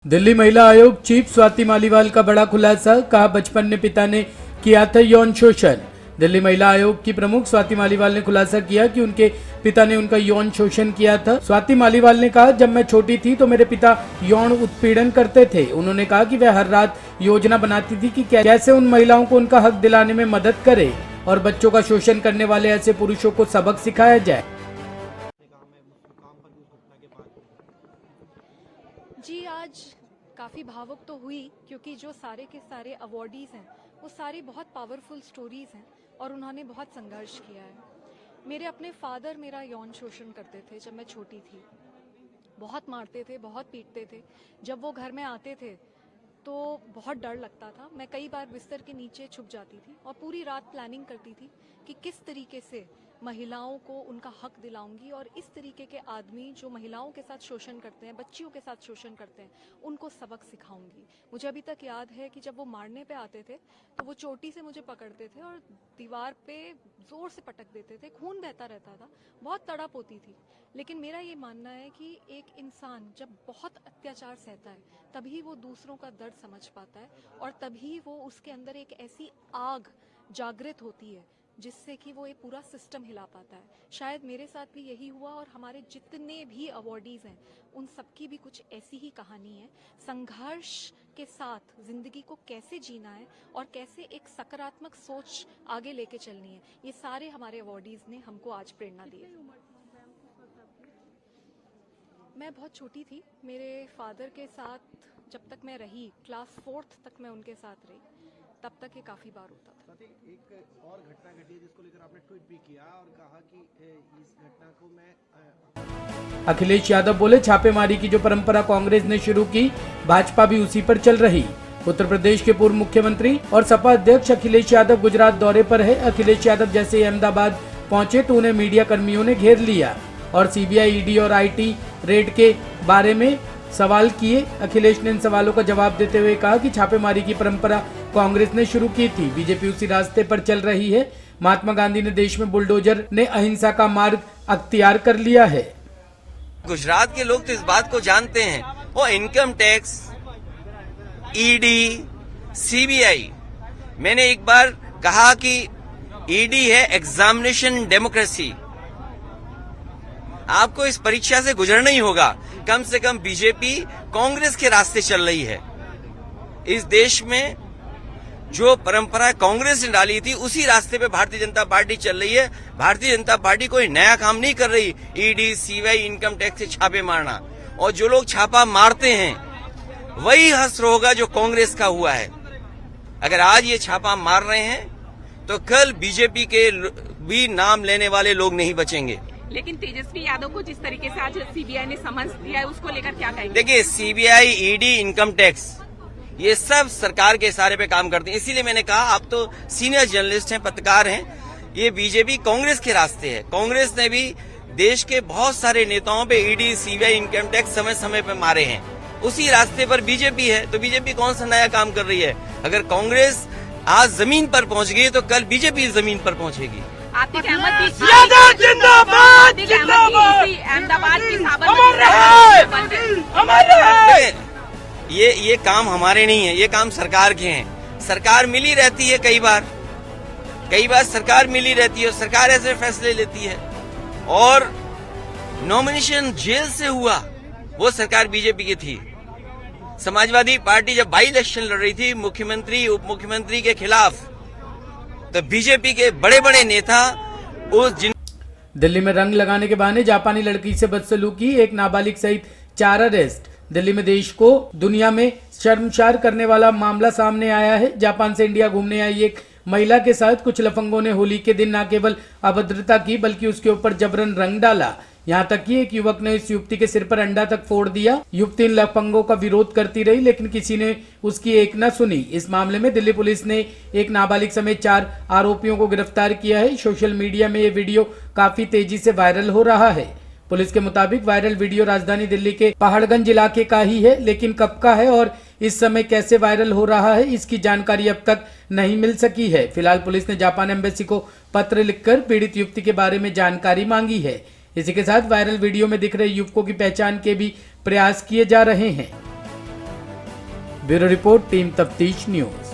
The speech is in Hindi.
दिल्ली महिला आयोग चीफ स्वाति मालीवाल का बड़ा खुलासा, कहा बचपन में पिता ने किया था यौन शोषण। दिल्ली महिला आयोग की प्रमुख स्वाति मालीवाल ने खुलासा किया कि उनके पिता ने उनका यौन शोषण किया था। स्वाति मालीवाल ने कहा, जब मैं छोटी थी तो मेरे पिता यौन उत्पीड़न करते थे। उन्होंने कहा कि वह हर रात योजना बनाती थी कि कैसे उन महिलाओं को उनका हक दिलाने में मदद करे और बच्चों का शोषण करने वाले ऐसे पुरुषों को सबक सिखाया जाए। जी, आज काफ़ी भावुक तो हुई क्योंकि जो सारे के सारे अवॉर्डीज़ हैं वो सारी बहुत पावरफुल स्टोरीज़ हैं और उन्होंने बहुत संघर्ष किया है। मेरे अपने फादर मेरा यौन शोषण करते थे जब मैं छोटी थी, बहुत मारते थे, बहुत पीटते थे। जब वो घर में आते थे तो बहुत डर लगता था। मैं कई बार बिस्तर के नीचे छुप जाती थी और पूरी रात प्लानिंग करती थी कि किस तरीके से महिलाओं को उनका हक दिलाऊंगी और इस तरीके के आदमी जो महिलाओं के साथ शोषण करते हैं, बच्चियों के साथ शोषण करते हैं, उनको सबक सिखाऊंगी। मुझे अभी तक याद है कि जब वो मारने पे आते थे तो वो चोटी से मुझे पकड़ते थे और दीवार पे जोर से पटक देते थे। खून बहता रहता था, बहुत तड़प होती थी। लेकिन मेरा ये मानना है कि एक इंसान जब बहुत अत्याचार सहता है तभी वो दूसरों का दर्द समझ पाता है और तभी वो उसके अंदर एक ऐसी आग जागृत होती है जिससे कि वो एक पूरा सिस्टम हिला पाता है। शायद मेरे साथ भी यही हुआ और हमारे जितने भी अवॉर्डीज़ हैं उन सबकी भी कुछ ऐसी ही कहानी है। संघर्ष के साथ ज़िंदगी को कैसे जीना है और कैसे एक सकारात्मक सोच आगे लेके चलनी है, ये सारे हमारे अवॉर्डीज़ ने हमको आज प्रेरणा दी है। मैं बहुत छोटी थी। मेरे फादर के साथ जब तक मैं रही, क्लास 4th तक मैं उनके साथ रही, तब तक ये काफी बार होता था। एक और घटना घटी है जिसको लेकर आपने ट्वीट भी किया और कहा कि इस घटना को मैं अखिलेश यादव बोले, छापेमारी की जो परंपरा कांग्रेस ने शुरू की, भाजपा भी उसी पर चल रही। उत्तर प्रदेश के पूर्व मुख्यमंत्री और सपा अध्यक्ष अखिलेश यादव गुजरात दौरे पर है। अखिलेश यादव जैसे ही अहमदाबाद पहुंचे तो उन्हें मीडिया कर्मियों ने घेर लिया और सीबीआई, ईडी और आईटी रेड के बारे में सवाल किए। अखिलेश ने इन सवालों का जवाब देते हुए कहा कि छापेमारी की परंपरा कांग्रेस ने शुरू की थी, बीजेपी उसी रास्ते पर चल रही है। महात्मा गांधी ने देश में बुलडोजर ने अहिंसा का मार्ग अख्तियार कर लिया है। गुजरात के लोग तो इस बात को जानते हैं। वो इनकम टैक्स, ईडी, सीबीआई, मैंने एक बार कहा कि ईडी है एग्जामिनेशन डेमोक्रेसी। आपको इस परीक्षा से गुजरना ही होगा। कम से कम बीजेपी कांग्रेस के रास्ते चल रही है। इस देश में जो परंपरा कांग्रेस ने डाली थी उसी रास्ते पे भारतीय जनता पार्टी चल रही है। भारतीय जनता पार्टी कोई नया काम नहीं कर रही। ईडी, सीबीआई, इनकम टैक्स से छापे मारना, और जो लोग छापा मारते हैं वही हश्र होगा जो कांग्रेस का हुआ है। अगर आज ये छापा मार रहे हैं तो कल बीजेपी के भी नाम लेने वाले लोग नहीं बचेंगे। लेकिन तेजस्वी यादव को जिस तरीके से आज सीबीआई ने समन्स दिया है उसको लेकर क्या कहेंगे? देखिए, सीबीआई, ईडी, इनकम टैक्स, ये सब सरकार के इशारे पे काम करते हैं। इसीलिए मैंने कहा, आप तो सीनियर जर्नलिस्ट हैं, पत्रकार हैं, ये बीजेपी कांग्रेस के रास्ते है। कांग्रेस ने भी देश के बहुत सारे नेताओं पे ईडी, सीबीआई, इनकम टैक्स समय समय पे मारे हैं। उसी रास्ते पर बीजेपी है। तो बीजेपी कौन सा नया काम कर रही है? अगर कांग्रेस आज जमीन पर पहुंच गई तो कल बीजेपी जमीन पर पहुंचेगी। आतिक अहमद की ये काम हमारे नहीं है, ये काम सरकार के हैं। सरकार मिली रहती है, कई बार सरकार मिली रहती है और सरकार ऐसे फैसले लेती है। और नॉमिनेशन जेल से हुआ, वो सरकार बीजेपी की थी। समाजवादी पार्टी जब बाई इलेक्शन लड़ रही थी मुख्यमंत्री, उप मुख्यमंत्री के खिलाफ, तो बीजेपी के बड़े बड़े नेता दिल्ली में रंग लगाने के बहाने जापानी लड़की से बदसलूकी, एक नाबालिग सहित 4 अरेस्ट। दिल्ली में देश को दुनिया में शर्मसार करने वाला मामला सामने आया है। जापान से इंडिया घूमने आई एक महिला के साथ कुछ लफंगों ने होली के दिन न केवल अभद्रता की बल्कि उसके ऊपर जबरन रंग डाला। यहाँ तक कि एक युवक ने इस युवती के सिर पर अंडा तक फोड़ दिया। युवती इन लफंगों का विरोध करती रही लेकिन किसी ने उसकी एक न सुनी। इस मामले में दिल्ली पुलिस ने एक नाबालिग समेत 4 आरोपियों को गिरफ्तार किया है। सोशल मीडिया में ये वीडियो काफी तेजी से वायरल हो रहा है। पुलिस के मुताबिक वायरल वीडियो राजधानी दिल्ली के पहाड़गंज इलाके का ही है, लेकिन कब का है और इस समय कैसे वायरल हो रहा है इसकी जानकारी अब तक नहीं मिल सकी है। फिलहाल पुलिस ने जापान एम्बेसी को पत्र लिखकर पीड़ित युवती के बारे में जानकारी मांगी है। इसी के साथ वायरल वीडियो में दिख रहे युवकों की पहचान के भी प्रयास किए जा रहे हैं। ब्यूरो रिपोर्ट, टीम तफ्तीश न्यूज।